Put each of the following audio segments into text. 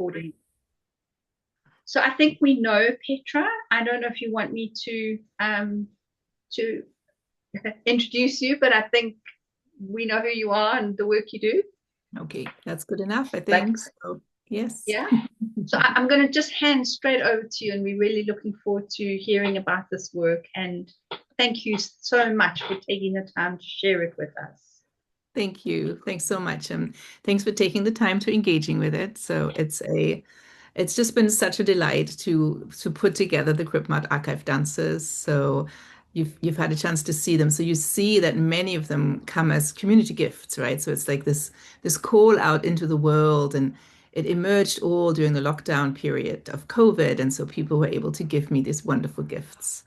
accordingly. So I think we know Petra. I don't know if you want me to introduce you, but I think we know who you are and the work you do. Okay, that's good enough, I But think. So, yes. yeah, so I'm going to just hand straight over to you, and we're really looking forward to hearing about this work. And thank you so much for taking the time to share it with us. Thank you. Thanks so much. Thanks for taking the time to engaging with it. So it's just been such a delight to put together the CripMad archive dances. So you've had a chance to see them. So you see that many of them come as community gifts, right? So it's like this call out into the world, and it emerged all during the lockdown period of COVID. And so people were able to give me these wonderful gifts,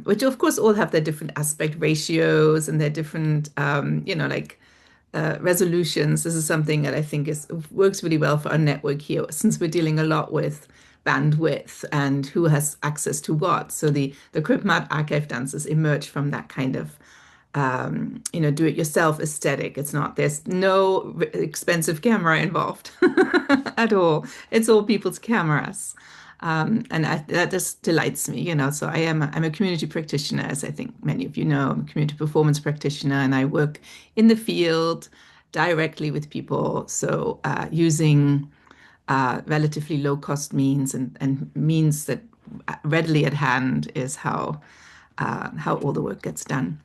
which of course all have their different aspect ratios and their different, like resolutions. This is something that I think is works really well for our network here, since we're dealing a lot with bandwidth and who has access to what. So the CripMad archive dances emerge from that kind of do-it-yourself aesthetic. There's no expensive camera involved at all. It's all people's cameras. That just delights me. So I'm a community practitioner, as I think many of you know. I'm a community performance practitioner, and I work in the field directly with people. So using relatively low cost means and means that readily at hand is how all the work gets done.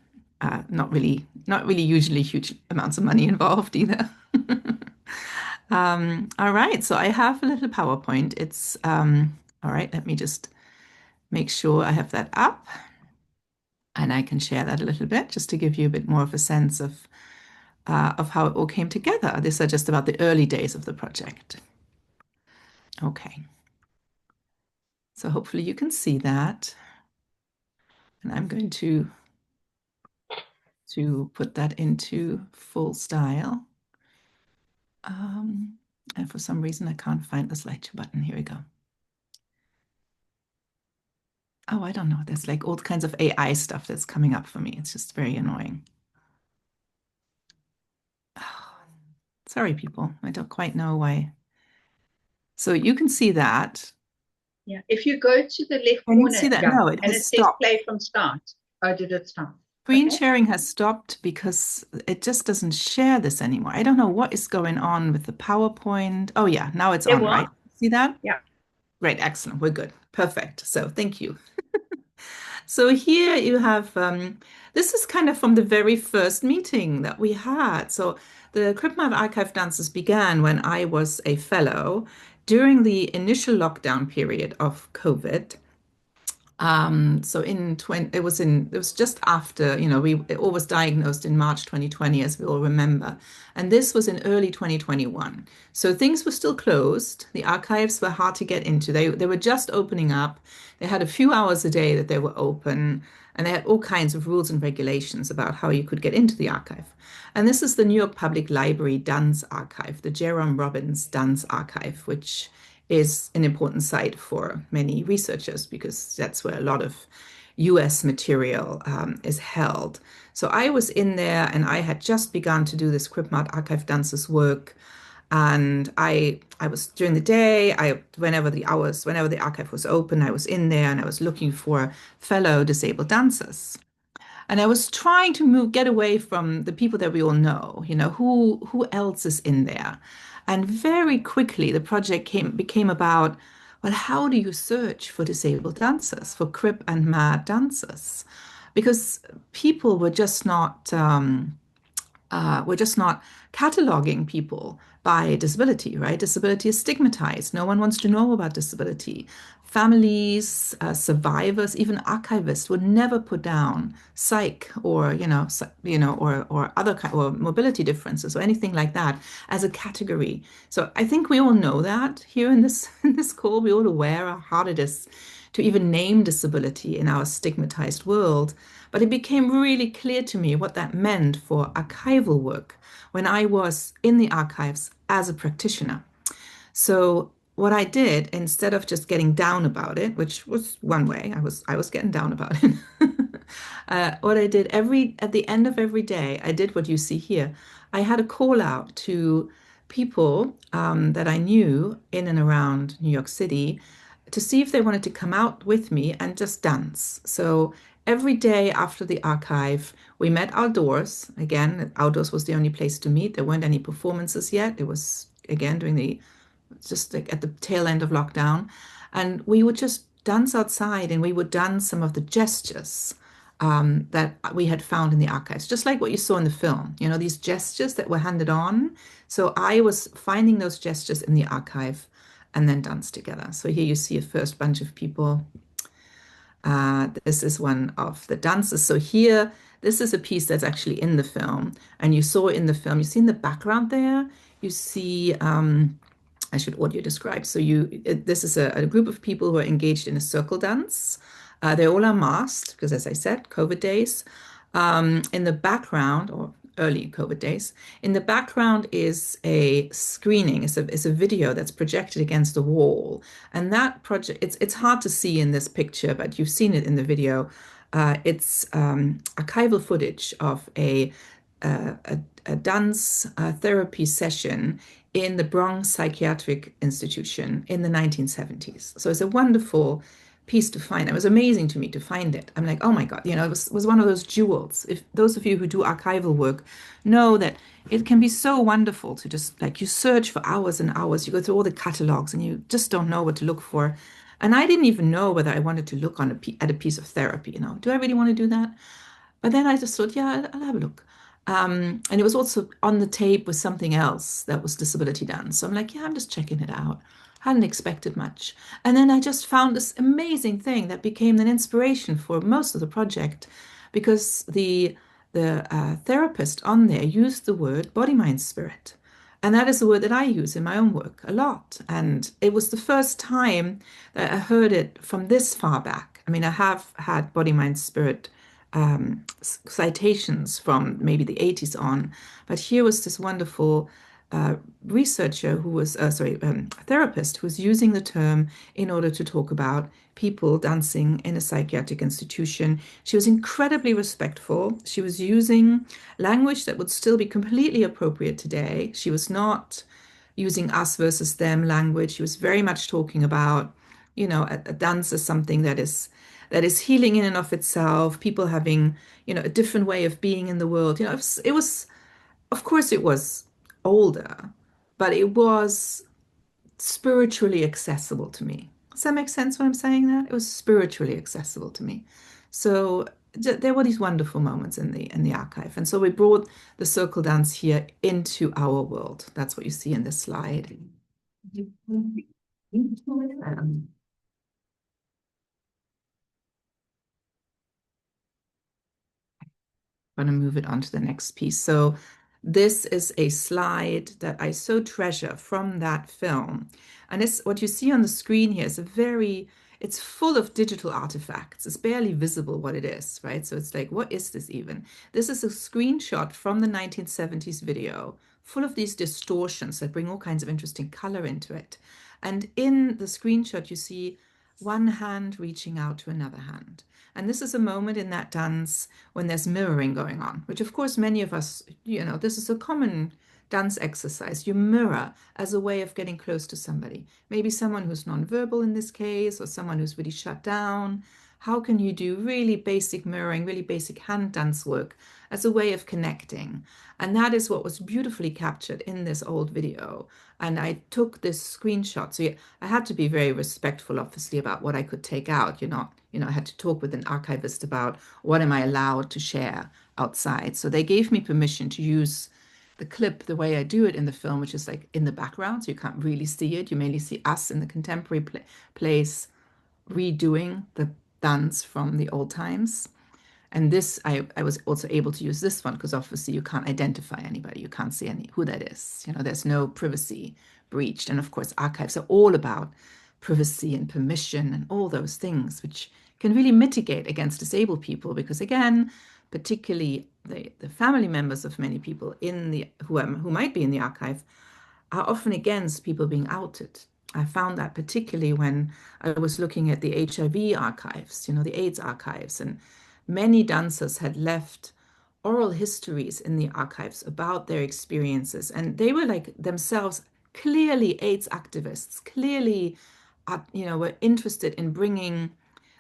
Not really usually huge amounts of money involved either. All right, so I have a little PowerPoint. It's all right. Let me just make sure I have that up, and I can share that a little bit just to give you a bit more of a sense of how it all came together. These are just about the early days of the project. Okay, so hopefully you can see that, and I'm going to put that into full style. And for some reason, I can't find the slideshow button. Here we go. Oh, I don't know. There's like all kinds of AI stuff that's coming up for me. It's just very annoying. Oh, sorry, people. I don't quite know why. So you can see that. Yeah, if you go to the left Can you corner, see that? yeah, No, it and has it says stopped. play from start. Oh, did it stop? Screen Okay. sharing has stopped because it just doesn't share this anymore. I don't know what is going on with the PowerPoint. Oh, yeah, now it's It on, was. right? See that? Yeah. Great, excellent. We're good. Perfect. So thank you. So here you have, this is kind of from the very first meeting that we had. So the CripMad Archive dances began when I was a fellow during the initial lockdown period of COVID. So it was just after, it all was diagnosed in March 2020, as we all remember. And this was in early 2021. So things were still closed. The archives were hard to get into. They were just opening up. They had a few hours a day that they were open, and they had all kinds of rules and regulations about how you could get into the archive. And this is the New York Public Library Duns Archive, the Jerome Robbins Duns Archive, which is an important site for many researchers because that's where a lot of US material is held. So I was in there, and I had just begun to do this CripMad archive dances work. And I was during the day, whenever the archive was open, I was in there and I was looking for fellow disabled dancers. And I was trying to get away from the people that we all know, who else is in there? And very quickly, the project became about, well, how do you search for disabled dancers, for crip and mad dancers? Because people we're just not cataloging people by disability, right? Disability is stigmatized. No one wants to know about disability. Families, survivors, even archivists would never put down psych or or other or mobility differences or anything like that as a category. So I think we all know that here in this in this call. We're all aware how hard it is to even name disability in our stigmatized world. But it became really clear to me what that meant for archival work when I was in the archives as a practitioner. So what I did, instead of just getting down about it, which was one way, I was getting down about it. What I did at the end of every day, I did what you see here. I had a call out to people that I knew in and around New York City to see if they wanted to come out with me and just dance. So every day after the archive, we met outdoors. Again, outdoors was the only place to meet. There weren't any performances yet. It was, again, during the just like at the tail end of lockdown. And we would just dance outside and we would dance some of the gestures that we had found in the archives, just like what you saw in the film, you know, these gestures that were handed on. So I was finding those gestures in the archive and then dance together. So here you see a first bunch of people. This is one of the dances. So here, this is a piece that's actually in the film. And you saw in the film, you see in the background there, you see I should audio describe. So this is a group of people who are engaged in a circle dance. They all are masked because, as I said, COVID days. In the background, or early COVID days, in the background is a screening. It's a video that's projected against the wall, and that project. It's hard to see in this picture, but you've seen it in the video. It's archival footage of a dance therapy session in the Bronx Psychiatric Institution in the 1970s. So it's a wonderful piece to find. It was amazing to me to find it. I'm like, oh my God, you know, it was one of those jewels. If those of you who do archival work know that it can be so wonderful to just like you search for hours and hours, you go through all the catalogs and you just don't know what to look for. And I didn't even know whether I wanted to look at a piece of therapy, you know, do I really want to do that? But then I just thought, yeah, I'll have a look. And it was also on the tape with something else that was disability dance. So I'm like, yeah, I'm just checking it out. Hadn't expected much. And then I just found this amazing thing that became an inspiration for most of the project because the therapist on there used the word body, mind, spirit. And that is a word that I use in my own work a lot. And it was the first time that I heard it from this far back. I mean, I have had body, mind, spirit citations from maybe the 80s on. But here was this wonderful researcher who was, therapist who was using the term in order to talk about people dancing in a psychiatric institution. She was incredibly respectful. She was using language that would still be completely appropriate today. She was not using us versus them language. She was very much talking about, you know, a dance as something that is healing in and of itself, people having, you know, a different way of being in the world. You know, it was, of course, it was older, but it was spiritually accessible to me. Does that make sense when I'm saying that? It was spiritually accessible to me. So there were these wonderful moments in the archive. And so we brought the circle dance here into our world. That's what you see in this slide. I'm going to move it on to the next piece. So this is a slide that I so treasure from that film. And it's what you see on the screen here is it's full of digital artifacts. It's barely visible what it is, right? So it's like, what is this even? This is a screenshot from the 1970s video, full of these distortions that bring all kinds of interesting color into it. And in the screenshot, you see one hand reaching out to another hand. And this is a moment in that dance when there's mirroring going on, which of course many of us, you know, this is a common dance exercise. You mirror as a way of getting close to somebody, maybe someone who's nonverbal in this case, or someone who's really shut down. How can you do really basic mirroring, really basic hand dance work as a way of connecting? And that is what was beautifully captured in this old video. And I took this screenshot. So I had to be very respectful, obviously, about what I could take out. I had to talk with an archivist about what am I allowed to share outside. So they gave me permission to use the clip the way I do it in the film, which is like in the background. So you can't really see it. You mainly see us in the contemporary place redoing the dance from the old times. And this, I was also able to use this one because obviously you can't identify anybody. You can't see who that is. You know, there's no privacy breached. And of course, archives are all about privacy and permission and all those things, which can really mitigate against disabled people because again, particularly the family members of many people who might be in the archive are often against people being outed. I found that particularly when I was looking at the HIV archives, the AIDS archives, and many dancers had left oral histories in the archives about their experiences. And they were like themselves clearly AIDS activists, clearly, were interested in bringing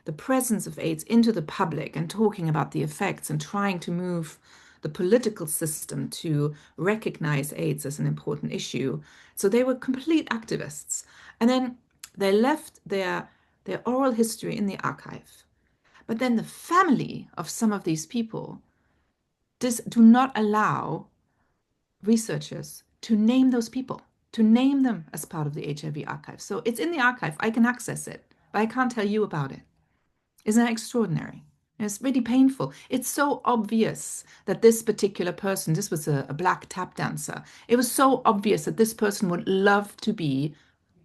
the presence of AIDS into the public and talking about the effects and trying to move the political system to recognize AIDS as an important issue. So they were complete activists. And then they left their oral history in the archive. But then the family of some of these people do not allow researchers to name those people, to name them as part of the HIV archive. So it's in the archive. I can access it, but I can't tell you about it. Isn't that extraordinary? It's really painful. It's so obvious that this particular person, this was a black tap dancer. It was so obvious that this person would love to be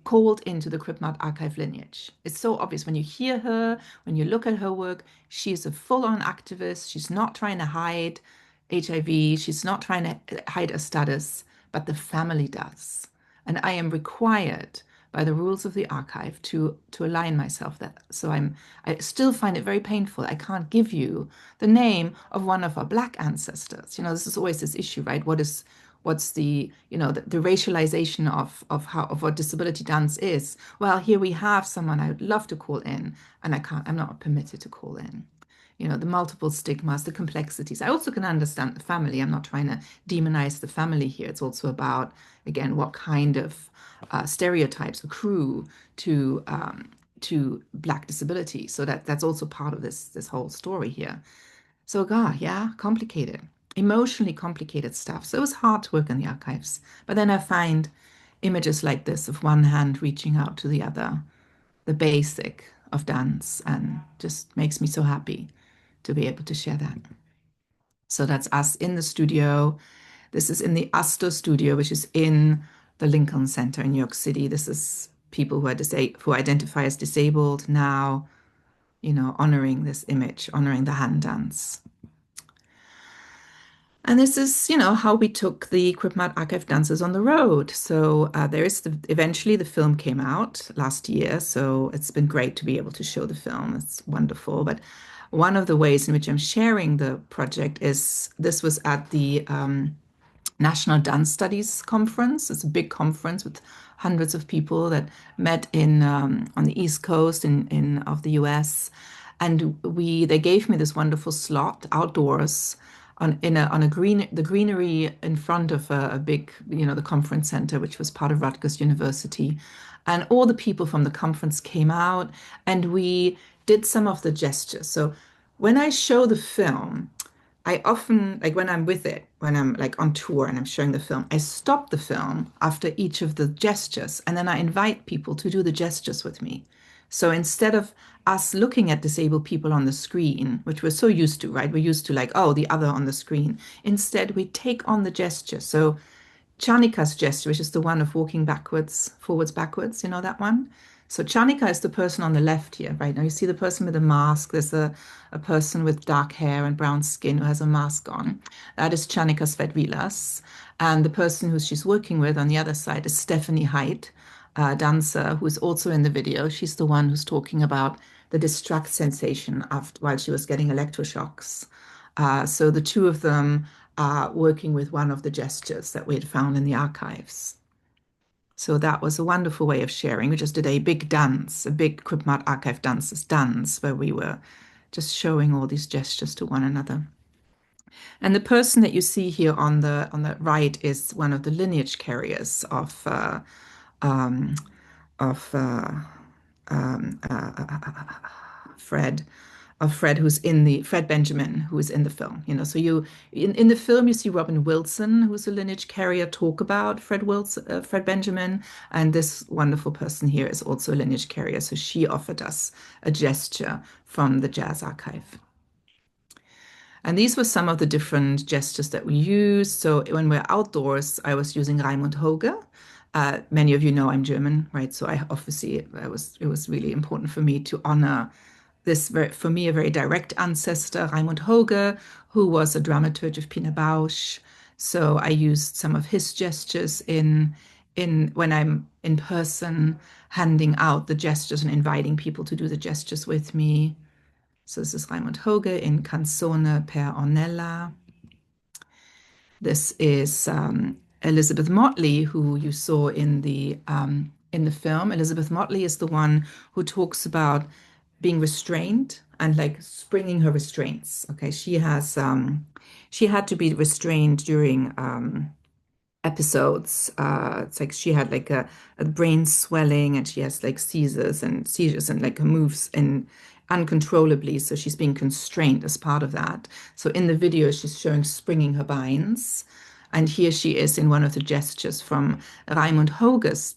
called into the CripMad archive lineage. It's so obvious when you hear her, when you look at her work, she's a full-on activist. She's not trying to hide HIV. She's not trying to hide a status, but the family does. And I am required by the rules of the archive to align myself that. So I still find it very painful. I can't give you the name of one of our black ancestors. This is always this issue, right? What's the racialization of what disability dance is? Well, here we have someone I would love to call in, and I'm not permitted to call in. The multiple stigmas, the complexities. I also can understand the family. I'm not trying to demonize the family here. It's also about, again, what kind of stereotypes accrue to Black disability. So that's also part of this whole story here. So, God, yeah, complicated, emotionally complicated stuff. So it was hard to work in the archives. But then I find images like this of one hand reaching out to the other, the basic of dance, and just makes me so happy to be able to share that. So that's us in the studio. This is in the Astor studio, which is in the Lincoln Center in New York City. This is people who identify as disabled now, honoring this image, honoring the hand dance. And this is, how we took the CripMad archive dancers on the road. So eventually the film came out last year. So it's been great to be able to show the film. It's wonderful. But one of the ways in which I'm sharing the project is this was at the National Dance Studies Conference. It's a big conference with hundreds of people that met on the East Coast of the US. And they gave me this wonderful slot outdoors the greenery in front of a big, the conference center, which was part of Rutgers University. And all the people from the conference came out and we did some of the gestures. So when I show the film, I often, like when I'm with it, when I'm like on tour and I'm showing the film, I stop the film after each of the gestures and then I invite people to do the gestures with me. So instead of us looking at disabled people on the screen, which we're so used to, right? We're used to like, oh, the other on the screen. Instead, we take on the gesture. So Chanika's gesture, which is the one of walking backwards, forwards, backwards, that one? So Chanika is the person on the left here, right? Now you see the person with a mask. There's a person with dark hair and brown skin who has a mask on. That is Chanika Svetvilas. And the person who she's working with on the other side is Stephanie Height, dancer, who is also in the video. She's the one who's talking about the distract sensation while she was getting electroshocks. So the two of them are working with one of the gestures that we had found in the archives. So that was a wonderful way of sharing. We just did a big dance, a big CripMad archive dance, where we were just showing all these gestures to one another. And the person that you see here on the right is one of the lineage carriers of of uh, um, uh, Fred, Fred Benjamin, who is in the film. So in the film you see Robin Wilson, who's a lineage carrier, talk about Fred Benjamin, and this wonderful person here is also a lineage carrier. So she offered us a gesture from the Jazz Archive. And these were some of the different gestures that we used. So when we're outdoors, I was using Raimund Hoge. Many of you know I'm German, right? So it was really important for me to honor this, for me, a very direct ancestor, Raimund Hoge, who was a dramaturge of Pina Bausch. So I used some of his gestures in when I'm in person, handing out the gestures and inviting people to do the gestures with me. So this is Raimund Hoge in Canzone per Ornella. This is Elizabeth Motley, who you saw in the film. Elizabeth Motley is the one who talks about being restrained and like springing her restraints. Okay, she had to be restrained during episodes. It's like she had like a brain swelling and she has like seizures and like moves in uncontrollably. So she's being constrained as part of that. So in the video, she's showing springing her binds. And here she is in one of the gestures from Raimund Hoge's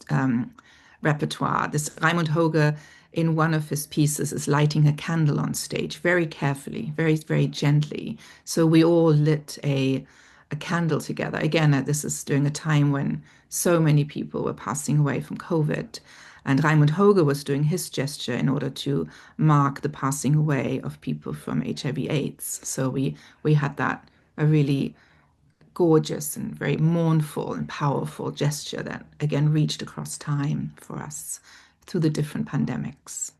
repertoire. This Raimund Hoge in one of his pieces is lighting a candle on stage very carefully, very, very gently. So we all lit a candle together. Again, this is during a time when so many people were passing away from COVID. And Raimund Hoge was doing his gesture in order to mark the passing away of people from HIV/AIDS. So we had that a really gorgeous and very mournful and powerful gesture that again reached across time for us through the different pandemics.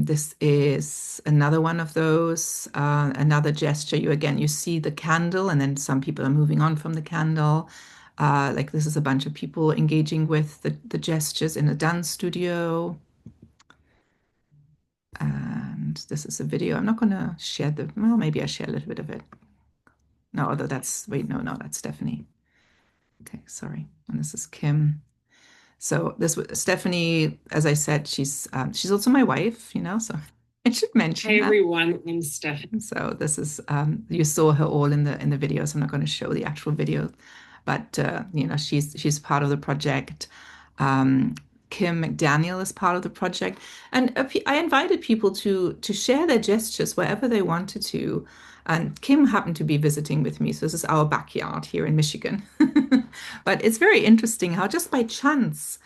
This is another one of those, another gesture. You see the candle, and then some people are moving on from the candle. Like this is a bunch of people engaging with the gestures in a dance studio. And this is a video. I'm not going to share well, maybe I share a little bit of it. No, although wait, no, that's Stephanie. Okay, sorry. And this is Kim. So this was Stephanie, as I said, she's also my wife, so I should mention Hi that. everyone, I'm Stephanie. So this is you saw her all in the video, so I'm not going to show the actual video, but she's part of the project. Kim McDaniel is part of the project, and I invited people to share their gestures wherever they wanted to. And Kim happened to be visiting with me, so this is our backyard here in Michigan. But it's very interesting how just by chance,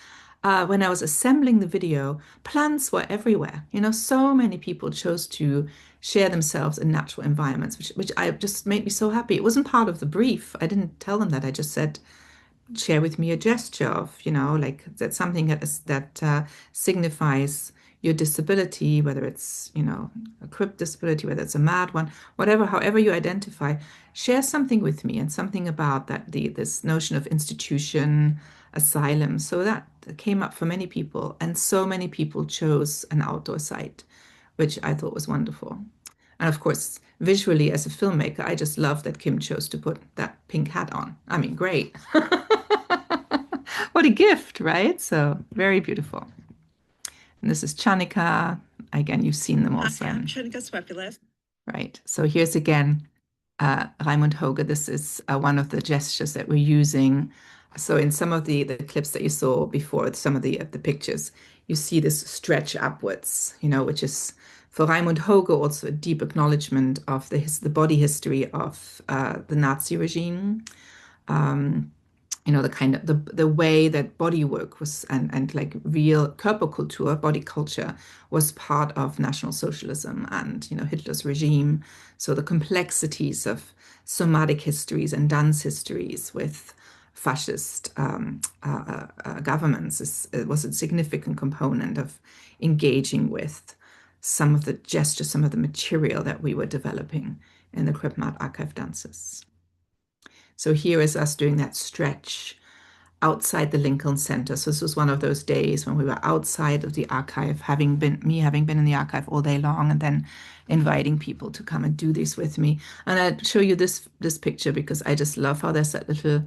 when I was assembling the video, plants were everywhere. So many people chose to share themselves in natural environments, which I just made me so happy. It wasn't part of the brief. I didn't tell them that. I just said, share with me a gesture of, like that's something that signifies your disability, whether it's, a crip disability, whether it's a mad one, whatever, however you identify, share something with me and something about that this notion of institution, asylum. So that came up for many people, and so many people chose an outdoor site, which I thought was wonderful. And of course, visually as a filmmaker, I just love that Kim chose to put that pink hat on. I mean, great. What a gift, right? So very beautiful. And this is Chanika. Again, you've seen them also. I'm Chanika Swepilis. Right. So here's again Raimund Hoge. This is one of the gestures that we're using. So in some of the clips that you saw before, some of the pictures, you see this stretch upwards, which is for Raimund Hoge also a deep acknowledgement of the body history of the Nazi regime. The kind of the way that body work was and like real Körperkultur, body culture, was part of National Socialism and Hitler's regime. So the complexities of somatic histories and dance histories with fascist governments was a significant component of engaging with some of the gestures, some of the material that we were developing in the CripMad archive dances. So here is us doing that stretch outside the Lincoln Center. So this was one of those days when we were outside of the archive, having been in the archive all day long, and then inviting people to come and do this with me. And I'd show you this picture because I just love how there's that little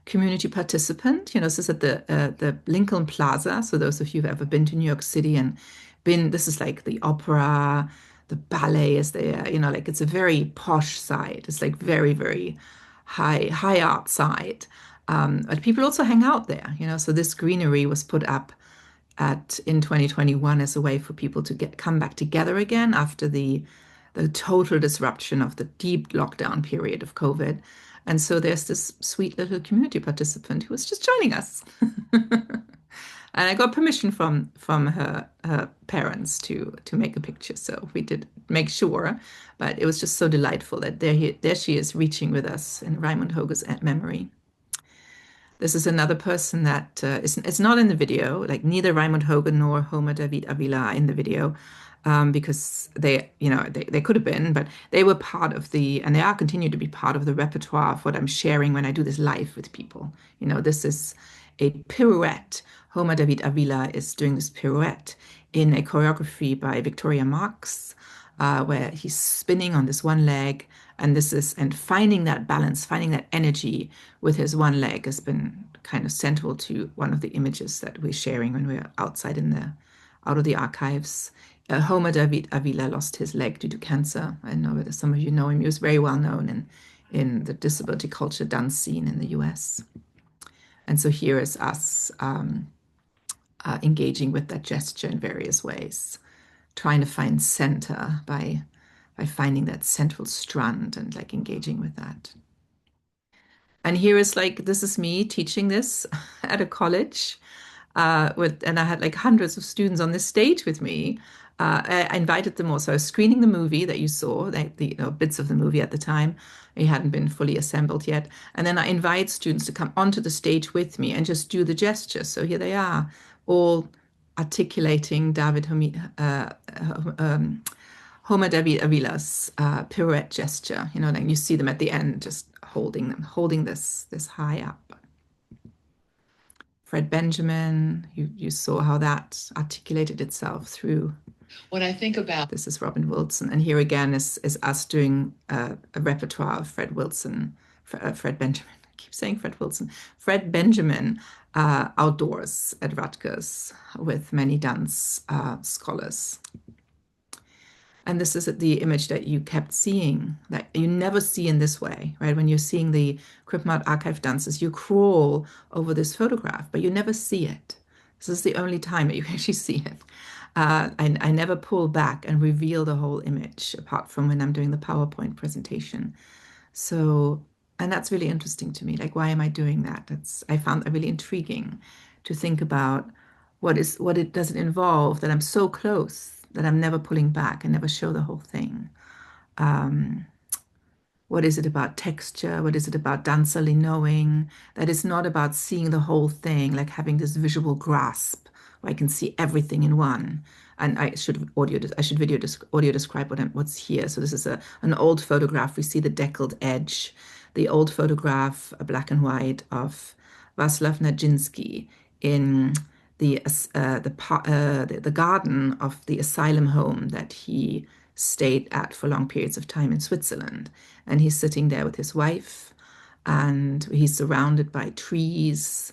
community participant. This is at the Lincoln Plaza. So those of you who've ever been to New York City and this is like the opera, the ballet is there, like it's a very posh site. It's like very, very high art site. But people also hang out there, so this greenery was put up in 2021 as a way for people to come back together again after the total disruption of the deep lockdown period of COVID. And so there's this sweet little community participant who was just joining us. And I got permission from her parents to make a picture, so we did make sure. But it was just so delightful that there she is reaching with us in Raimund Hoge's memory. This is another person that is not in the video, like neither Raymond Hogan nor Homer David Avila are in the video, because they could have been, but they were part of and they are continue to be part of the repertoire of what I'm sharing when I do this live with people. This is a pirouette. Homer David Avila is doing this pirouette in a choreography by Victoria Marx, where he's spinning on this one leg, and finding that balance, finding that energy with his one leg has been kind of central to one of the images that we're sharing when we're out of the archives. Homer David Avila lost his leg due to cancer. I know that some of you know him. He was very well known in the disability culture dance scene in the US. And so here is us engaging with that gesture in various ways, trying to find center by finding that central strand and like engaging with that. And here is this is me teaching this at a college, and I had like hundreds of students on this stage with me. I invited them also. I was screening the movie that you saw, like bits of the movie at the time. It hadn't been fully assembled yet. And then I invite students to come onto the stage with me and just do the gestures. So here they are, all articulating Homer David Avila's pirouette gesture. Like you see them at the end, just holding this high up. Fred Benjamin, you saw how that articulated itself through. When I think about this is Robin Wilson, and here again is us doing a repertoire of Fred Benjamin. I keep saying Fred Wilson. Fred Benjamin outdoors at Rutgers with many dance scholars. And this is the image that you kept seeing, that you never see in this way, right? When you're seeing the CripMad archive dances, you crawl over this photograph, but you never see it. This is the only time that you actually see it. I never pull back and reveal the whole image, apart from when I'm doing the PowerPoint presentation. So, and that's really interesting to me. Like, why am I doing that? I found that really intriguing to think about what it does it involve that I'm so close that I'm never pulling back and never show the whole thing. What is it about texture? What is it about dancerly knowing that it's not about seeing the whole thing, like having this visual grasp where I can see everything in one. And I should audio describe what's here. So this is an old photograph. We see the deckled edge, the old photograph, a black and white, of Václav Nijinsky in the garden of the asylum home that he stayed at for long periods of time in Switzerland. And he's sitting there with his wife, and he's surrounded by trees.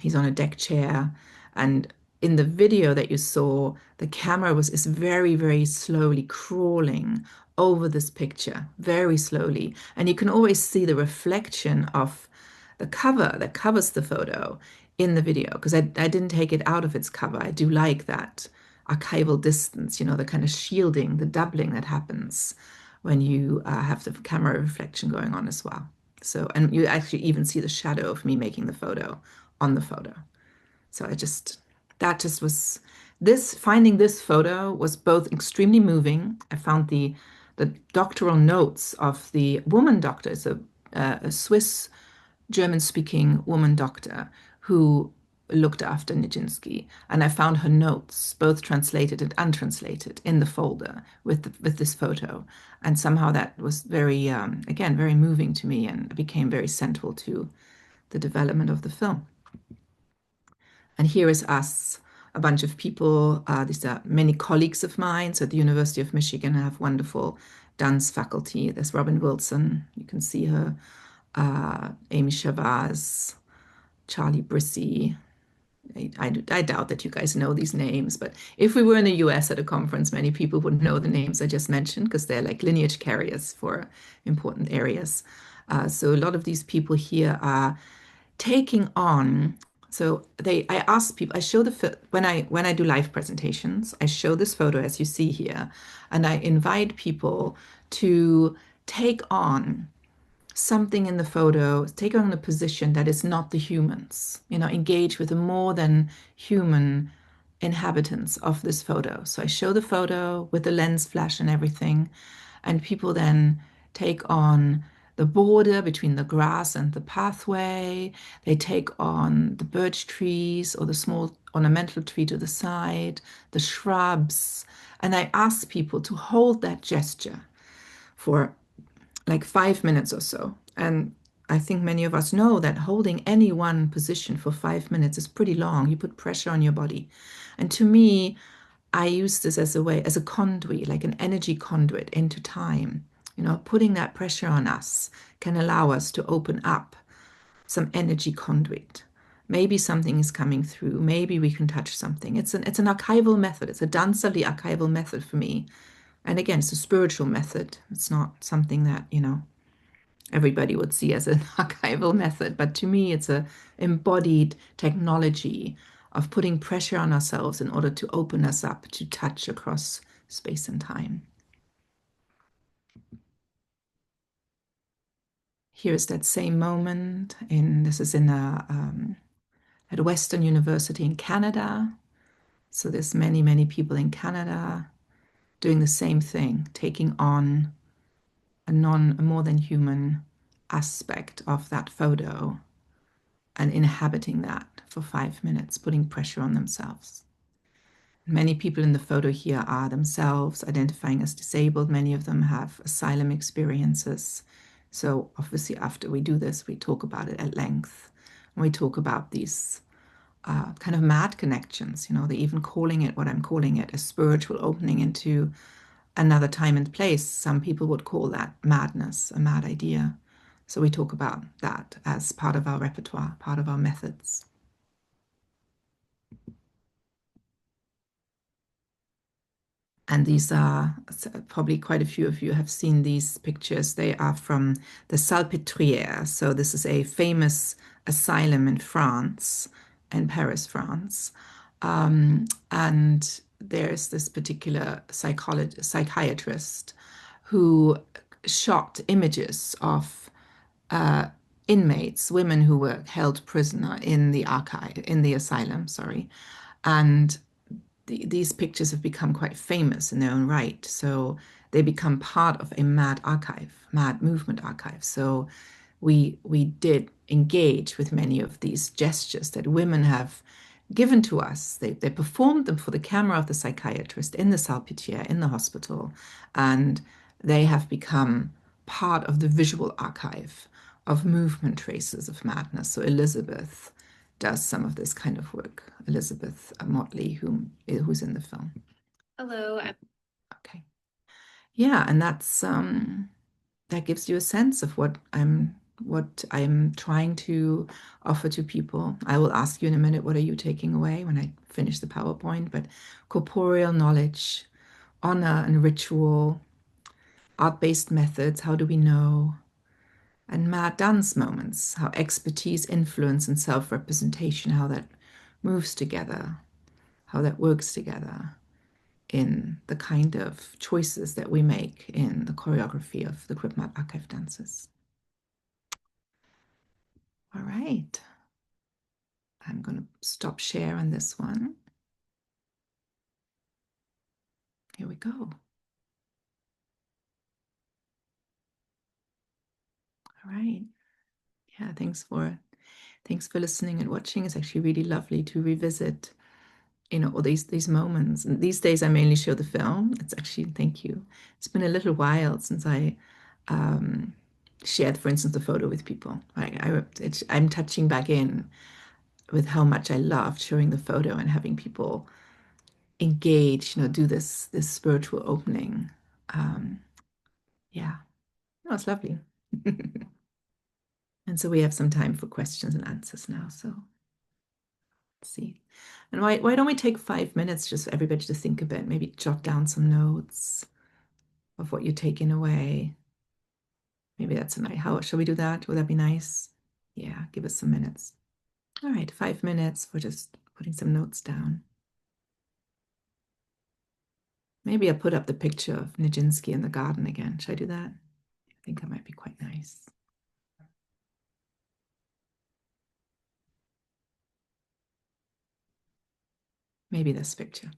He's on a deck chair. And in the video that you saw, the camera is very, very slowly crawling over this picture, very slowly. And you can always see the reflection of the cover that covers the photo in the video, because I didn't take it out of its cover. I do like that archival distance, the kind of shielding, the doubling that happens when you have the camera reflection going on as well. So, and you actually even see the shadow of me making the photo on the photo. So finding this photo was both extremely moving. I found the doctoral notes of the woman doctor. It's a Swiss German-speaking woman doctor who looked after Nijinsky, and I found her notes, both translated and untranslated, in the folder with this photo. And somehow that was very, again, very moving to me, and became very central to the development of the film. And here is us, a bunch of people. These are many colleagues of mine. So at the University of Michigan, I have wonderful dance faculty. There's Robin Wilson. You can see her. Amy Shavaz, Charlie Brissy. I doubt that you guys know these names, but if we were in the US at a conference, many people would know the names I just mentioned, because they're like lineage carriers for important areas. So a lot of these people here are taking on. So I ask people. I show when I do live presentations, I show this photo as you see here, and I invite people to take on something in the photo, take on a position that is not the humans, engage with the more than human inhabitants of this photo. So I show the photo with the lens flash and everything, and people then take on the border between the grass and the pathway. They take on the birch trees or the small ornamental tree to the side, the shrubs. And I ask people to hold that gesture for like 5 minutes or so. And I think many of us know that holding any one position for 5 minutes is pretty long. You put pressure on your body. And to me, I use this as a way, as a conduit, like an energy conduit into time. You know, putting that pressure on us can allow us to open up some energy conduit. Maybe something is coming through. Maybe we can touch something. It's an archival method. It's a dancery archival method for me. And again, it's a spiritual method. It's not something that, everybody would see as an archival method. But to me, it's a embodied technology of putting pressure on ourselves in order to open us up to touch across space and time. Here's that same moment this is at Western University in Canada. So there's many, many people in Canada doing the same thing, taking on a more than human aspect of that photo and inhabiting that for 5 minutes, putting pressure on themselves. Many people in the photo here are themselves identifying as disabled. Many of them have asylum experiences. So obviously after we do this, we talk about it at length. And we talk about these kind of mad connections. They're even calling it what I'm calling it, a spiritual opening into another time and place. Some people would call that madness, a mad idea. So we talk about that as part of our repertoire, part of our methods. And these are probably quite a few of you have seen these pictures. They are from the Salpêtrière. So this is a famous asylum in France, in Paris, France. And there's this particular psychiatrist who shot images of inmates, women who were held prisoner in the asylum, sorry. And these pictures have become quite famous in their own right. So they become part of a mad movement archive. So we did engage with many of these gestures that women have given to us. They performed them for the camera of the psychiatrist in the Salpêtrière, in the hospital, and they have become part of the visual archive of movement traces of madness. So Elizabeth does some of this kind of work. Elizabeth Motley, who's in the film. Hello. Okay. Yeah, and that gives you a sense of what I'm trying to offer to people. I will ask you in a minute, what are you taking away when I finish the PowerPoint? But corporeal knowledge, honor and ritual, art-based methods, how do we know? And mad dance moments, how expertise, influence, and self-representation, how that moves together, how that works together in the kind of choices that we make in the choreography of the CripMad archive dances. All right. I'm going to stop share on this one. Here we go. All right. Yeah, thanks for listening and watching. It's actually really lovely to revisit, all these moments. And these days I mainly show the film. It's actually, thank you. It's been a little while since I shared, for instance, the photo with people. I'm touching back in with how much I loved showing the photo and having people engage, do this spiritual opening. Yeah, no, it's lovely. And so we have some time for questions and answers now. So let's see. And why don't we take 5 minutes just for everybody to think a bit, maybe jot down some notes of what you're taking away. Maybe that's a nice, how shall we do that? Would that be nice? Yeah, give us some minutes. All right, 5 minutes for just putting some notes down. Maybe I'll put up the picture of Nijinsky in the garden again. Should I do that? I think that might be quite nice. Maybe this picture.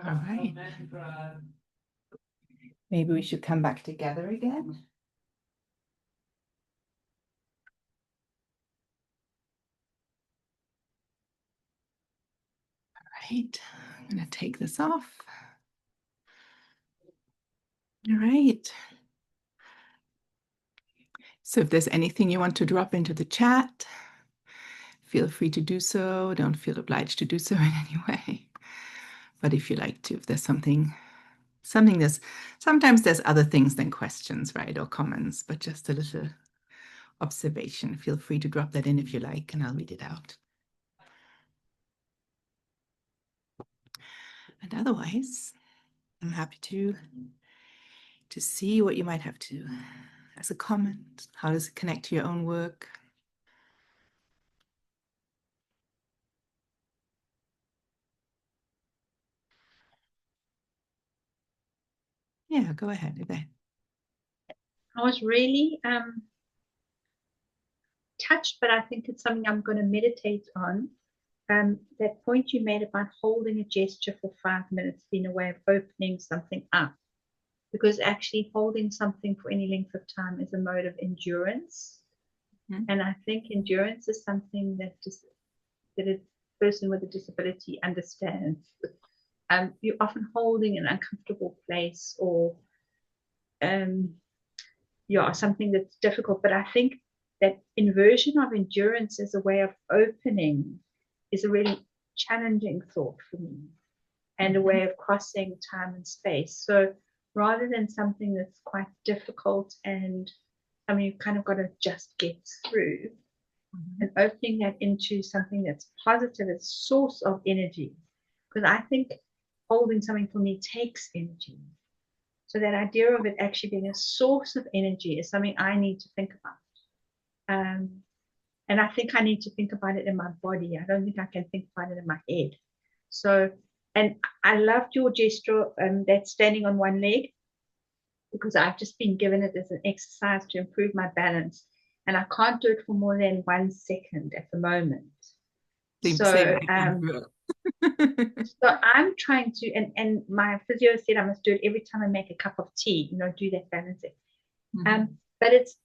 All right. Maybe we should come back together again. All right. I'm going to take this off. All right. So if there's anything you want to drop into the chat, feel free to do so. Don't feel obliged to do so in any way. But if you like to, if there's something there's sometimes there's other things than questions, right? Or comments, but just a little observation. Feel free to drop that in if you like, and I'll read it out. And otherwise, I'm happy to see what you might have to as a comment. How does it connect to your own work? Yeah, go ahead, Yvette. I was really touched, but I think it's something I'm going to meditate on. That point you made about holding a gesture for 5 minutes being a way of opening something up. Because actually holding something for any length of time is a mode of endurance. Mm-hmm. And I think endurance is something that a person with a disability understands. You're often holding an uncomfortable place or something that's difficult. But I think that inversion of endurance as a way of opening is a really challenging thought for me, and a way of crossing time and space. So rather than something that's quite difficult and something you've kind of got to just get through, and opening that into something that's positive, it's a source of energy. Because I think holding something for me takes energy. So that idea of it actually being a source of energy is something I need to think about. And I think I need to think about it in my body. I don't think I can think about it in my head. So, and I loved your gesture, that standing on one leg, because I've just been given it as an exercise to improve my balance. And I can't do it for more than 1 second at the moment. So I'm trying to, and my physio said I must do it every time I make a cup of tea, do that balancing. But it's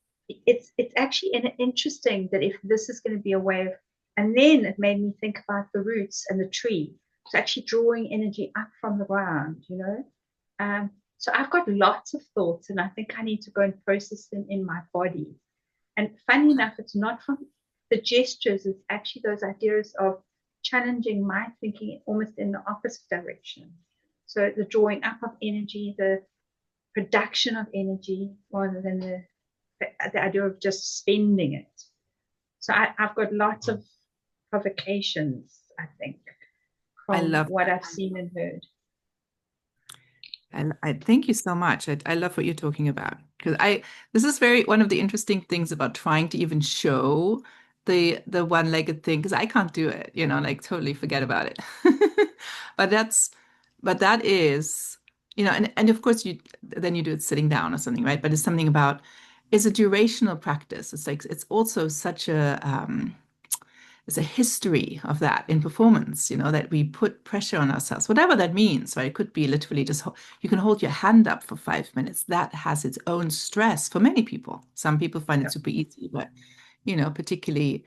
actually interesting that if this is going to be a way of, and then it made me think about the roots and the tree. It's actually drawing energy up from the ground, So I've got lots of thoughts, and I think I need to go and process them in my body. And funny enough, it's not from the gestures, it's actually those ideas of challenging my thinking almost in the opposite direction. So the drawing up of energy, the production of energy, rather than the idea of just spending it. So I've got lots of provocations, I think, from what I've seen and heard. And I thank you so much. I love what you're talking about, because this is one of the interesting things about trying to even show the one-legged thing, because I can't do it, like totally forget about it. But that is, and of course then you do it sitting down or something, right? But it's something about, it's a durational practice. It's like, it's also such there's a history of that in performance, that we put pressure on ourselves, whatever that means, right? It could be literally just, you can hold your hand up for 5 minutes. That has its own stress for many people. Some people find it super easy, but, particularly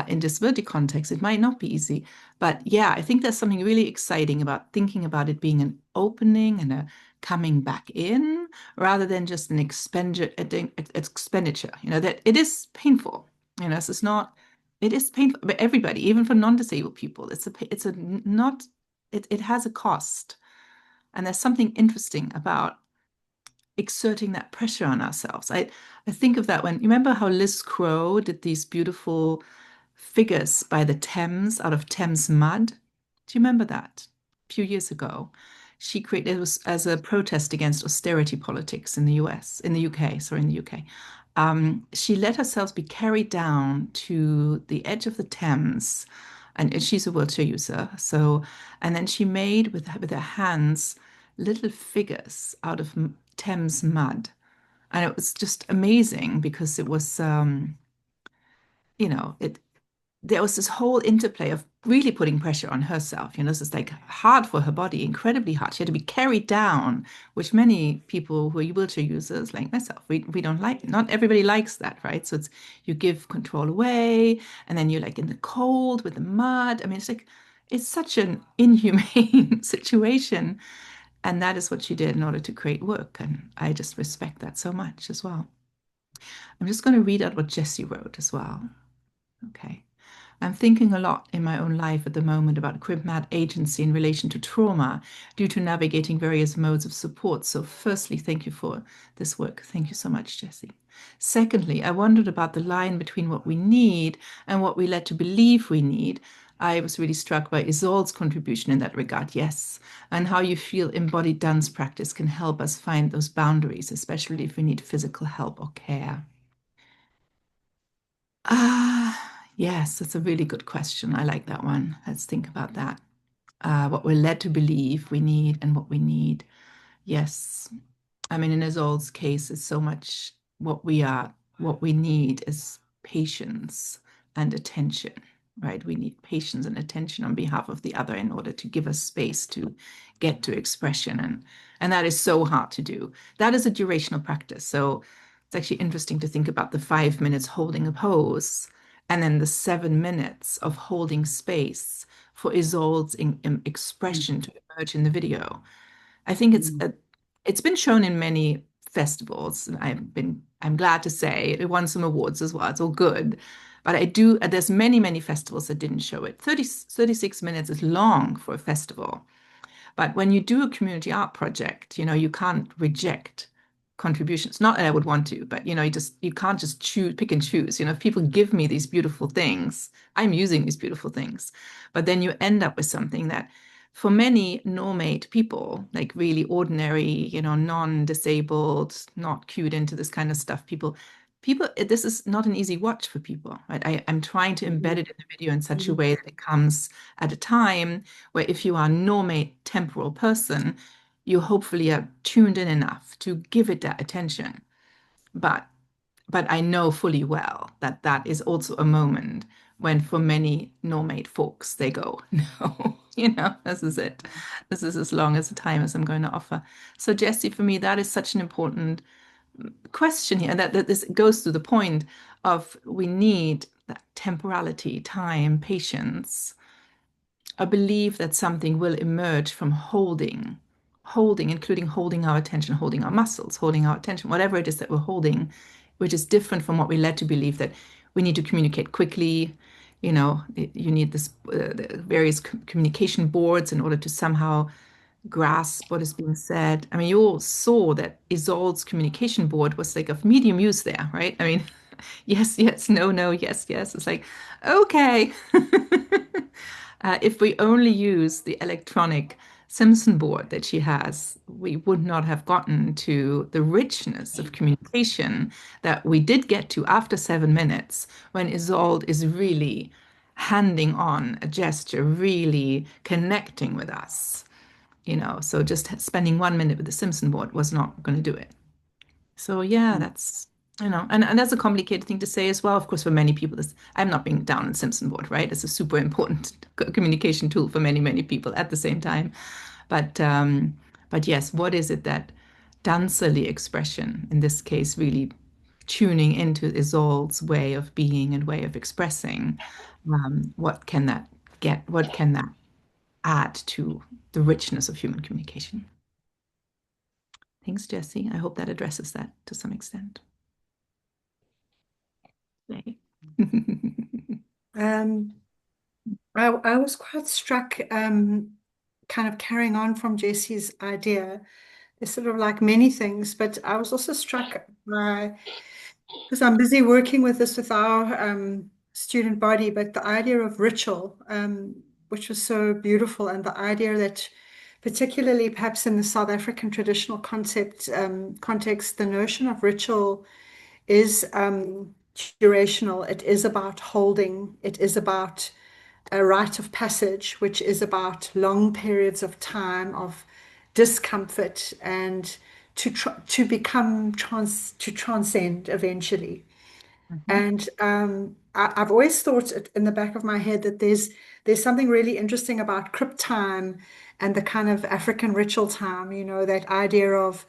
in disability context, it might not be easy. But yeah, I think there's something really exciting about thinking about it being an opening and a coming back in, rather than just an expenditure, that it is painful. It's not. It is painful, but everybody, even for non-disabled people, it has a cost. And there's something interesting about exerting that pressure on ourselves. I think of that when, you remember how Liz Crow did these beautiful figures by the Thames, out of Thames mud? Do you remember that? A few years ago. She created, it was as a protest against austerity politics in the UK. She let herself be carried down to the edge of the Thames, and she's a wheelchair user. So, and then she made with her hands little figures out of Thames mud, and it was just amazing because it was, it there was this whole interplay of really putting pressure on herself. You know, this is like hard for her body, incredibly hard. She had to be carried down, which many people who are wheelchair users, like myself, we don't like. Not everybody likes that, right? So it's you give control away, and then you're like in the cold with the mud. I mean, it's such an inhumane situation. And that is what she did in order to create work. And I just respect that so much as well. I'm just going to read out what Jessie wrote as well. Okay. I'm thinking a lot in my own life at the moment about CripMad agency in relation to trauma due to navigating various modes of support. So, firstly, thank you for this work. Thank you so much, Jessie. Secondly, I wondered about the line between what we need and what we led to believe we need. I was really struck by Isolde's contribution in that regard, yes, and how you feel embodied dance practice can help us find those boundaries, especially if we need physical help or care. Yes, that's a really good question. I like that one. Let's think about that. What we're led to believe we need and what we need. Yes. I mean, in Isolde's case, it's so much what we need is patience and attention, right? We need patience and attention on behalf of the other in order to give us space to get to expression. And that is so hard to do. That is a durational practice. So it's actually interesting to think about the 5 minutes holding a pose and then the 7 minutes of holding space for Isolde's expression to emerge in the video. I think it's been shown in many festivals. I'm glad to say it won some awards as well. It's all good. But there's many festivals that didn't show it. 36 minutes is long for a festival. But when you do a community art project, you know, you can't reject contributions. Not that I would want to, but you can't just pick and choose. You know, if people give me these beautiful things, I'm using these beautiful things. But then you end up with something that for many normate people, like really ordinary, you know, non-disabled, not cued into this kind of stuff, this is not an easy watch for people, right? I'm trying to embed it in the video in such a way that it comes at a time where if you are a normate temporal person, you hopefully are tuned in enough to give it that attention. But I know fully well that that is also a moment when for many normate folks, they go, no, this is it. This is as long as the time as I'm going to offer. So Jesse, for me, that is such an important question here. And that this goes to the point of we need that temporality, time, patience, a belief that something will emerge from including holding our attention, holding our muscles, holding our attention, whatever it is that we're holding, which is different from what we led to believe that we need to communicate quickly. You know, you need the various communication boards in order to somehow grasp what is being said. I mean, you all saw that Isolde's communication board was like of medium use there, right? I mean, yes, yes, no, no, yes, yes. It's like, okay. If we only use the electronic Simpson board that she has, we would not have gotten to the richness of communication that we did get to after 7 minutes when Isolde is really handing on a gesture, really connecting with us. You know, so just spending 1 minute with the Simpson board was not going to do it. So yeah, that's and that's a complicated thing to say as well. Of course, for many people, I'm not being down on Simpson board, right? It's a super important communication tool for many people at the same time. But yes, what is it that dancerly expression, in this case, really tuning into Isolde's way of being and way of expressing? What can that get? What can that add to the richness of human communication? Thanks, Jesse. I hope that addresses that to some extent. Yay. I was quite struck, kind of carrying on from Jesse's idea. It's sort of like many things, but I was also struck by, because I'm busy working with this with our student body, but the idea of ritual, which was so beautiful, and the idea that particularly perhaps in the South African traditional context, the notion of ritual is durational. It is about holding. It is about a rite of passage, which is about long periods of time of discomfort and to become to transcend eventually. And I've always thought in the back of my head that there's something really interesting about crip time and the kind of African ritual time, that idea of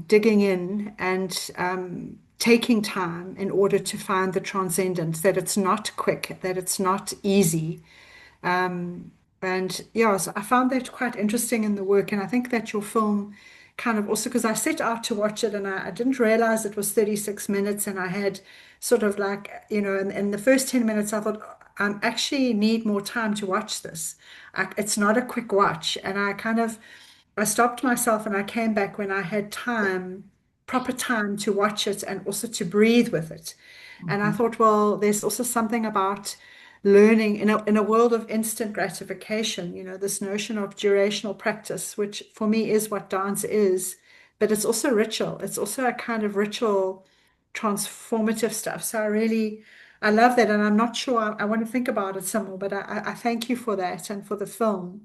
digging in and taking time in order to find the transcendent, that it's not quick, that it's not easy. And yeah, so I found that quite interesting in the work. And I think that your film kind of also, because I set out to watch it and I didn't realize it was 36 minutes. And I had sort of like, in the first 10 minutes, I thought, I actually need more time to watch this. It's not a quick watch. And I stopped myself and I came back when I had time, proper time to watch it and also to breathe with it. And I thought, well, there's also something about learning in a world of instant gratification, this notion of durational practice, which for me is what dance is, but it's also ritual. It's also a kind of ritual transformative stuff. So I love that. And I'm not sure, I want to think about it some more, but I thank you for that and for the film.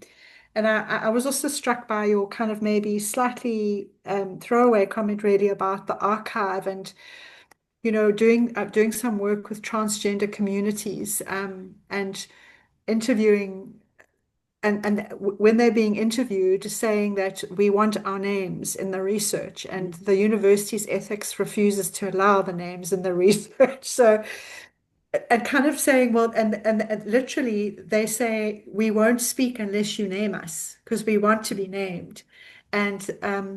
And I was also struck by your kind of maybe slightly throwaway comment really about the archive and doing some work with transgender communities and interviewing and when they're being interviewed, saying that we want our names in the research, and the university's ethics refuses to allow the names in the research. So and kind of saying, well, and literally they say, we won't speak unless you name us because we want to be named. And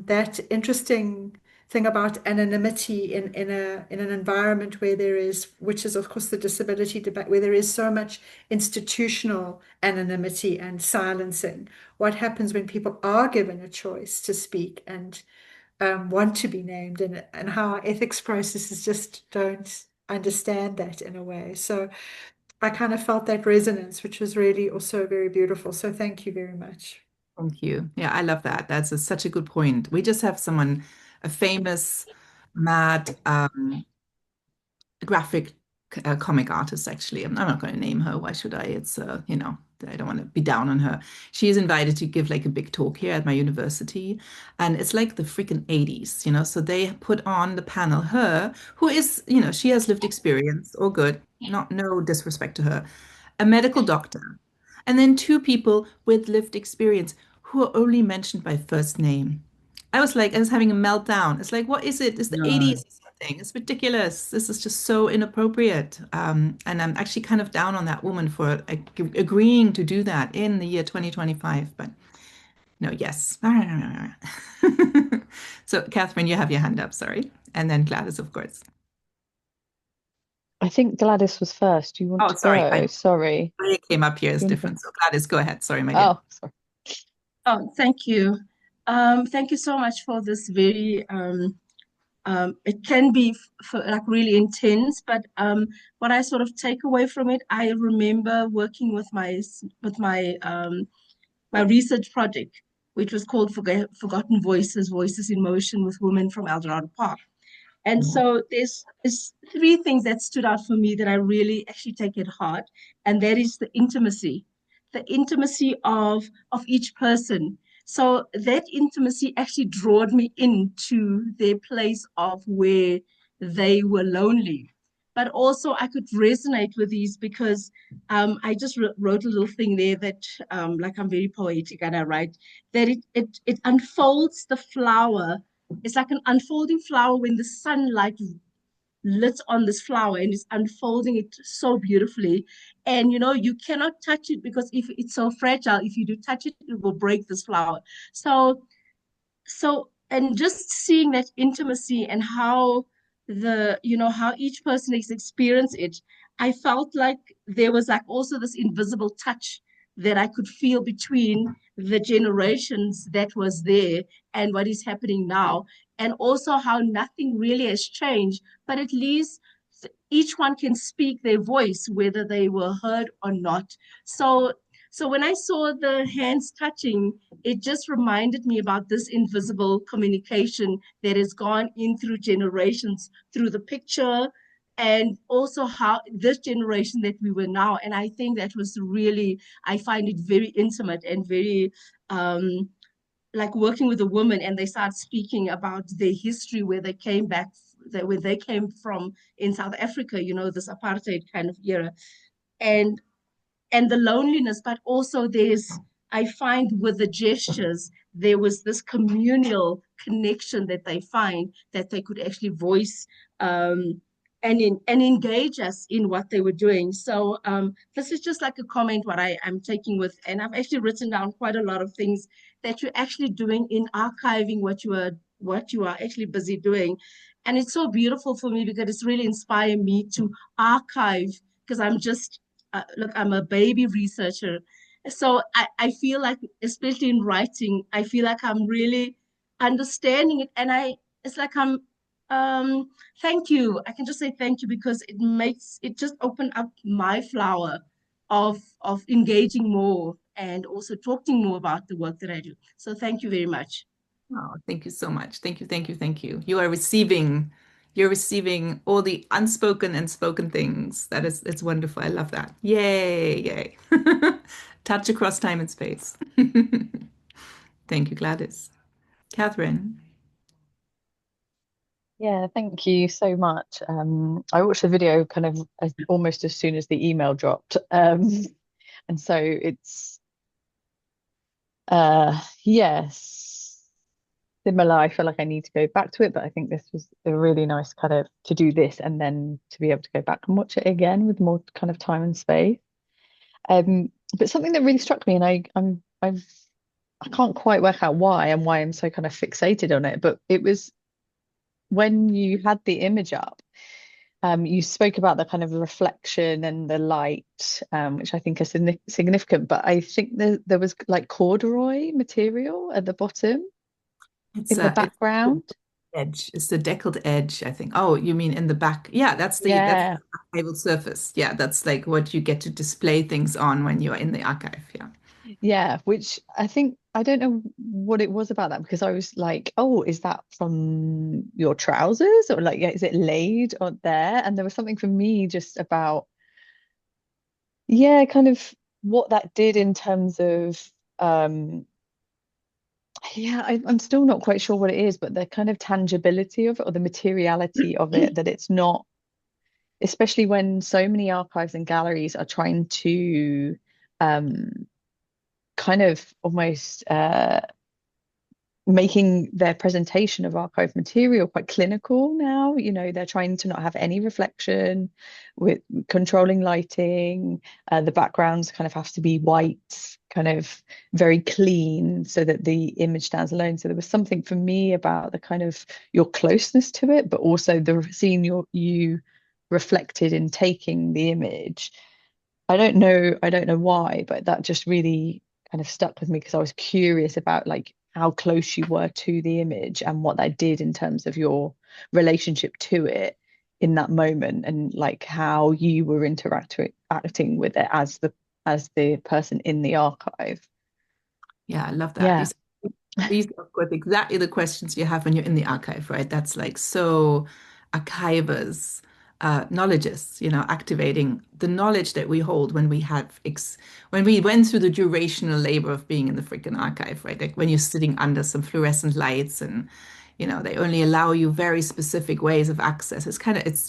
that interesting thing about anonymity in an environment where there is, which is of course the disability debate, where there is so much institutional anonymity and silencing. What happens when people are given a choice to speak and want to be named, and how our ethics processes just don't understand that in a way. So I kind of felt that resonance, which was really also very beautiful. So thank you very much. Thank you. Yeah, I love that. That's such a good point. We just have someone, a famous, mad graphic comic artist, actually. I'm not going to name her. Why should I? It's, I don't want to be down on her. She is invited to give like a big talk here at my university. And it's like the freaking 80s, So they put on the panel her, who is, she has lived experience, all good, no disrespect to her, a medical doctor, and then two people with lived experience who are only mentioned by first name. I was having a meltdown. It's like, what is it? It's the 80s or something. It's ridiculous. This is just so inappropriate. And I'm actually kind of down on that woman for agreeing to do that in the year 2025. But no, yes. So, Catherine, you have your hand up, sorry. And then Gladys, of course. I think Gladys was first. Do you want Oh, to sorry. go? Sorry. I came up here as different. So, Gladys, go ahead. Sorry, my dear. Oh, sorry. Oh, thank you. Thank you so much for this very it can be like really intense, but what I sort of take away from it, I remember working with my my research project, which was called Forgotten Voices, Voices in Motion with Women from Eldorado Park. And so there's three things that stood out for me that I really actually take at heart, and that is the intimacy of each person. So that intimacy actually drawed me into their place of where they were lonely. But also I could resonate with these because I just wrote a little thing there that like I'm very poetic and I write that it unfolds the flower. It's like an unfolding flower when the sunlight lit on this flower and is unfolding it so beautifully. And you cannot touch it because if it's so fragile, if you do touch it, it will break this flower. So and just seeing that intimacy and how how each person has experienced it, I felt like there was like also this invisible touch that I could feel between the generations that was there and what is happening now, and also how nothing really has changed, but at least each one can speak their voice, whether they were heard or not. So when I saw the hands touching, it just reminded me about this invisible communication that has gone in through generations, through the picture, and also how this generation that we were now. And I think that was really, I find it very intimate and very like working with a woman and they start speaking about their history, where they came back where they came from in South Africa, you know, this apartheid kind of era, and the loneliness, but also I find with the gestures, there was this communal connection that they find that they could actually voice and engage us in what they were doing. So this is just like a comment what I'm taking with, and I've actually written down quite a lot of things that you're actually doing in archiving what you are actually busy doing. And it's so beautiful for me because it's really inspired me to archive, because look, I'm a baby researcher. So I feel like, especially in writing, I feel like I'm really understanding it. And it's like thank you. I can just say thank you, because it just opened up my flower of engaging more and also talking more about the work that I do. So thank you very much. Oh, thank you so much. Thank you, thank you, thank you. You're receiving all the unspoken and spoken things. It's wonderful. I love that. Yay, yay. Touch across time and space. Thank you, Gladys. Catherine. Yeah, thank you so much. I watched the video kind of almost as soon as the email dropped. And so it's yes, similar. I feel like I need to go back to it, but I think this was a really nice kind of to do this and then to be able to go back and watch it again with more kind of time and space. But something that really struck me, and I can't quite work out why and why I'm so kind of fixated on it, but it was when you had the image up, you spoke about the kind of reflection and the light, which I think is significant, but I think there was like corduroy material at the bottom in the background. Edge. It's the deckled edge, I think. Oh, you mean in the back? Yeah, that's the archival surface. Yeah, that's like what you get to display things on when you're in the archive. Yeah. Yeah, which I think I don't know what it was about that, because I was like, oh, is that from your trousers, or like, yeah, is it laid on there? And there was something for me just about, yeah, kind of what that did in terms of yeah, I'm still not quite sure what it is, but the kind of tangibility of it or the materiality of it, that it's not, especially when so many archives and galleries are trying to kind of almost making their presentation of archive material quite clinical now. You know, they're trying to not have any reflection, with controlling lighting. The backgrounds kind of have to be white, kind of very clean, so that the image stands alone. So there was something for me about the kind of your closeness to it, but also the seeing you reflected in taking the image. I don't know why, but that just really kind of stuck with me, because I was curious about like how close you were to the image and what that did in terms of your relationship to it in that moment, and like how you were acting with it as the person in the archive. Yeah, I love that. Yeah. These are, of course, exactly the questions you have when you're in the archive, right? That's like so archivers, knowledges, you know, activating the knowledge that we hold when we when we went through the durational labor of being in the freaking archive, right? Like when you're sitting under some fluorescent lights and, you know, they only allow you very specific ways of access.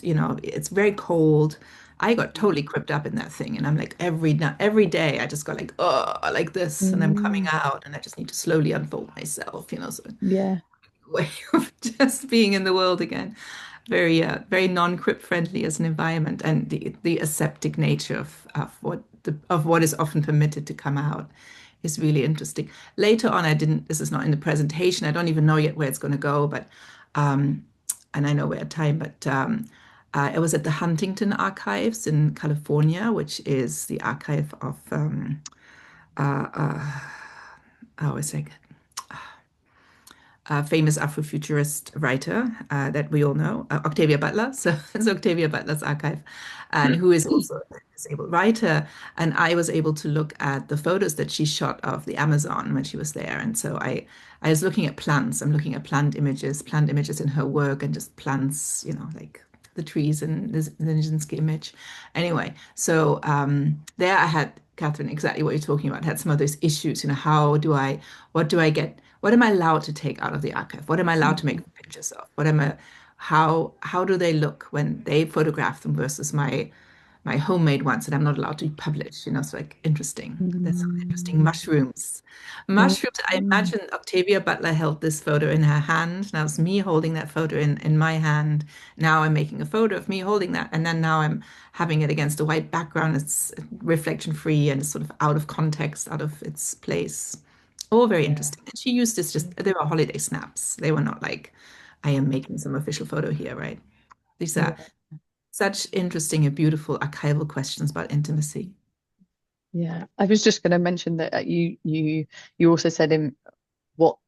You know, it's very cold. I got totally cripped up in that thing. And I'm like, every day I just got like, oh, like this. And I'm coming out and I just need to slowly unfold myself, you know, so Yeah. way of just being in the world again. Very, very non-crip friendly as an environment, and the aseptic nature of what is often permitted to come out is really interesting. Later on, this is not in the presentation. I don't even know yet where it's going to go, but and I know we're at time, but I was at the Huntington Archives in California, which is the archive of it's like famous Afrofuturist writer that we all know, Octavia Butler. So it's Octavia Butler's archive, and who is also a disabled writer. And I was able to look at the photos that she shot of the Amazon when she was there. And so I was looking at plants. I'm looking at plant images in her work, and just plants, you know, like the trees in the Nijinsky image. Anyway, so there I had, Catherine, exactly what you're talking about. I had some of those issues, you know, what am I allowed to take out of the archive? What am I allowed to make pictures of? how do they look when they photograph them versus my homemade ones that I'm not allowed to publish, so like interesting. There's some interesting mushrooms. Mushrooms, I imagine Octavia Butler held this photo in her hand. Now it's me holding that photo in my hand. Now I'm making a photo of me holding that, and then now I'm having it against a white background. It's reflection free and it's sort of out of context, out of its place. All very interesting. And she used this they were holiday snaps. They were not like, I am making some official photo here, right? These are such interesting and beautiful archival questions about intimacy. Yeah, I was just going to mention that you also said in what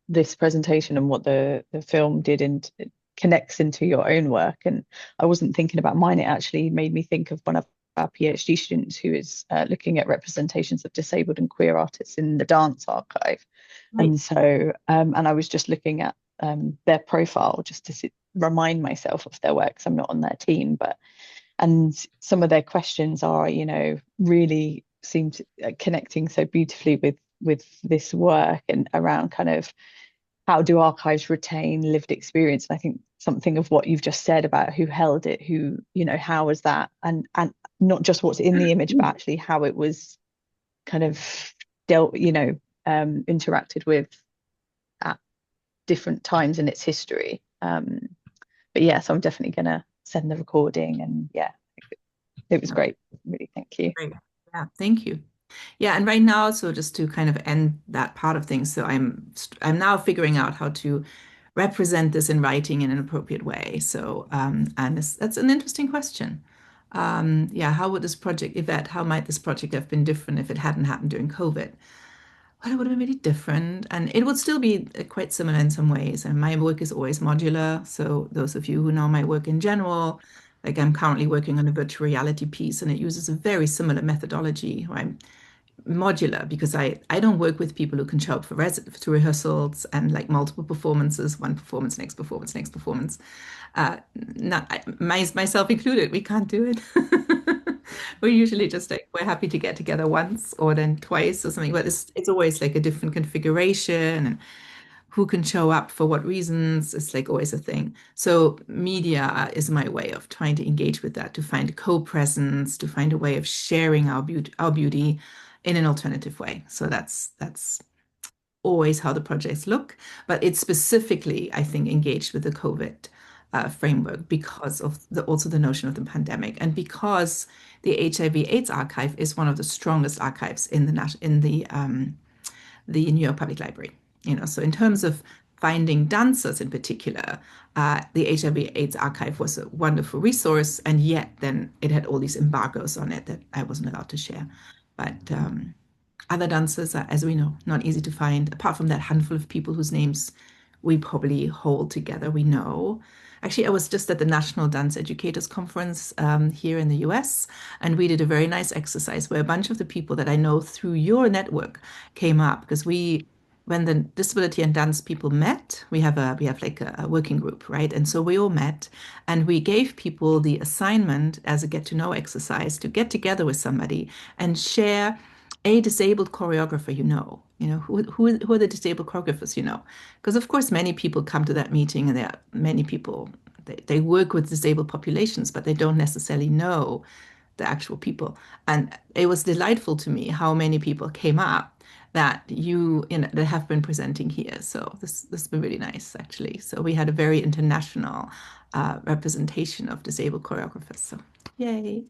this presentation and what the film did and it connects into your own work. And I wasn't thinking about mine. It actually made me think of one of our PhD students who is looking at representations of disabled and queer artists in the dance archive. Right. And so, and I was just looking at their profile just to remind myself of their work, because I'm not on their team, and some of their questions are, really seem to connecting so beautifully with this work and around kind of how do archives retain lived experience. And I think something of what you've just said about who held it, who, how was that, and not just what's in the image, but actually how it was kind of dealt, interacted with at different times in its history. But yeah, so I'm definitely gonna send the recording, and yeah, it was great. Really, thank you. Great. Yeah, thank you. Yeah, and right now, so just to kind of end that part of things, so I'm now figuring out how to represent this in writing in an appropriate way. So, and that's an interesting question. Yeah, how would this project, Yvette, how might this project have been different if it hadn't happened during COVID? Well, it would have been really different, and it would still be quite similar in some ways. And my work is always modular. So those of you who know my work in general, like I'm currently working on a virtual reality piece, and it uses a very similar methodology. Right? Modular, because I don't work with people who can show up to rehearsals and like multiple performances, one performance, next performance, next performance. Myself included, we can't do it. We're usually just like, we're happy to get together once or then twice or something, but it's always like a different configuration and who can show up for what reasons. It's like always a thing. So media is my way of trying to engage with that, to find co-presence, to find a way of sharing our beauty in an alternative way. So that's always how the projects look, but it's specifically, I think, engaged with the COVID framework because of also the notion of the pandemic, and because the HIV/AIDS archive is one of the strongest archives in the New York Public Library. So in terms of finding dancers in particular, the HIV/AIDS archive was a wonderful resource, and yet then it had all these embargoes on it that I wasn't allowed to share. But other dancers are, as we know, not easy to find, apart from that handful of people whose names we probably hold together, we know. Actually, I was just at the National Dance Educators Conference here in the US, and we did a very nice exercise where a bunch of the people that I know through your network came up, because when the disability and dance people met, we have like a working group, right? And so we all met, and we gave people the assignment as a get-to-know exercise to get together with somebody and share a disabled choreographer who are the disabled choreographers because of course many people come to that meeting, and there are many people, they work with disabled populations, but they don't necessarily know the actual people. And it was delightful to me how many people came up that that have been presenting here. So this has been really nice, actually. So we had a very international representation of disabled choreographers. So yay.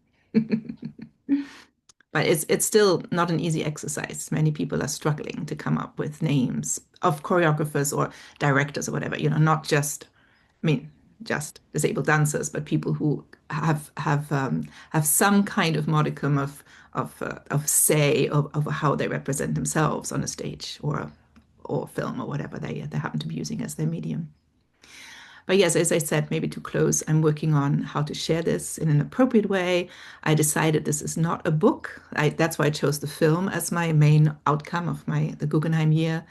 But it's still not an easy exercise. Many people are struggling to come up with names of choreographers or directors or whatever, not just, just disabled dancers, but people who have some kind of modicum of say of how they represent themselves on a stage or film or whatever they happen to be using as their medium. But yes, as I said, maybe to close, I'm working on how to share this in an appropriate way. I decided this is not a book. That's why I chose the film as my main outcome of the Guggenheim year.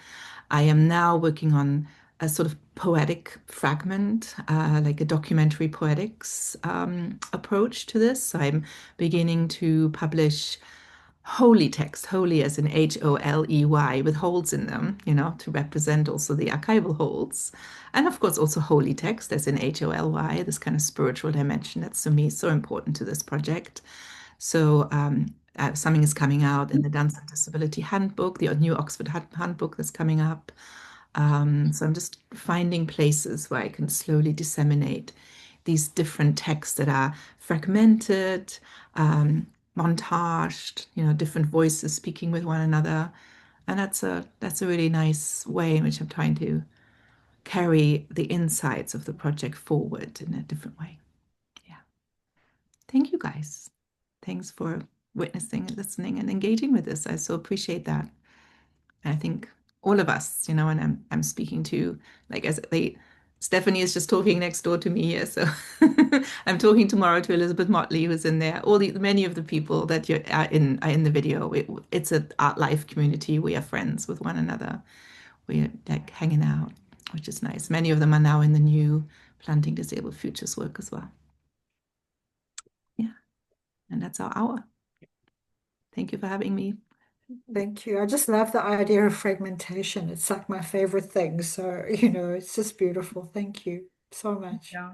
I am now working on a sort of poetic fragment, like a documentary poetics approach to this. I'm beginning to publish holy text, holy as in HOLEY, with holes in them, to represent also the archival holes. And of course, also holy text as in HOLY, this kind of spiritual dimension that's to me so important to this project. So something is coming out in the Dance and Disability Handbook, the new Oxford Handbook that's coming up. So I'm just finding places where I can slowly disseminate these different texts that are fragmented, montaged, different voices speaking with one another. And that's a really nice way in which I'm trying to carry the insights of the project forward in a different way. Yeah. Thank you guys. Thanks for witnessing and listening and engaging with this. I so appreciate that. And I think all of us, and I'm speaking to, like, Stephanie is just talking next door to me here. So I'm talking tomorrow to Elizabeth Motley, who's in there. Many of the people that are in the video. It's an art life community. We are friends with one another. We're like hanging out, which is nice. Many of them are now in the new Planting Disabled Futures work as well. Yeah. And that's our hour. Thank you for having me. Thank you. I just love the idea of fragmentation. It's like my favorite thing. So, it's just beautiful. Thank you so much. Yeah.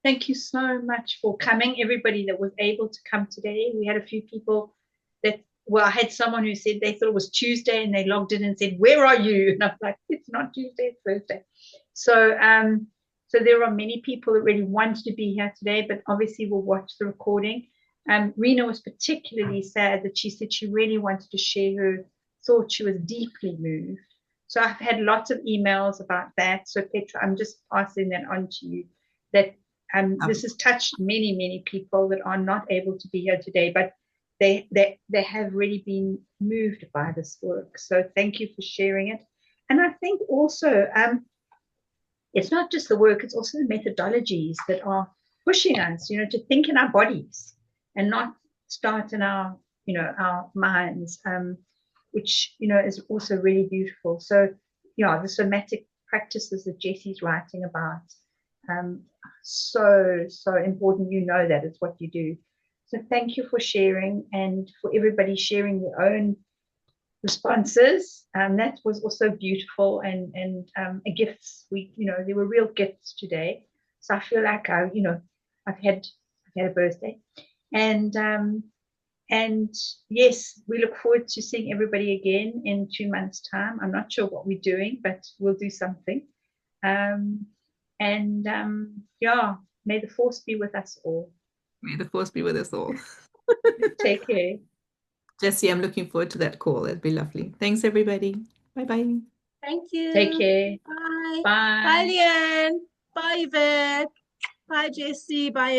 Thank you so much for coming, everybody that was able to come today. We had a few people I had someone who said they thought it was Tuesday and they logged in and said, "Where are you?" And I was like, "It's not Tuesday, it's Thursday." So, so there are many people that really wanted to be here today, but obviously will watch the recording. Rena was particularly sad that she said she really wanted to share her thoughts. She was deeply moved. So I've had lots of emails about that. So Petra, I'm just passing that on to you, that this has touched many, many people that are not able to be here today, but they have really been moved by this work. So thank you for sharing it. And I think also it's not just the work, it's also the methodologies that are pushing us, to think in our bodies and not start in our minds, which, is also really beautiful. So, yeah, the somatic practices that Jesse's writing about, so important. That is what you do. So thank you for sharing, and for everybody sharing their own responses. That was also beautiful, and gifts. There were real gifts today. So I feel like I've had a birthday, and yes, we look forward to seeing everybody again in 2 months' time. I'm not sure what we're doing, but we'll do something. Yeah, may the force be with us all. May the force be with us all. Take care. Jessie, I'm looking forward to that call. It'd be lovely. Thanks, everybody. Bye-bye. Thank you. Take care. Bye. Bye. Bye, Leanne. Bye, Yvette. Bye, Jessie. Bye.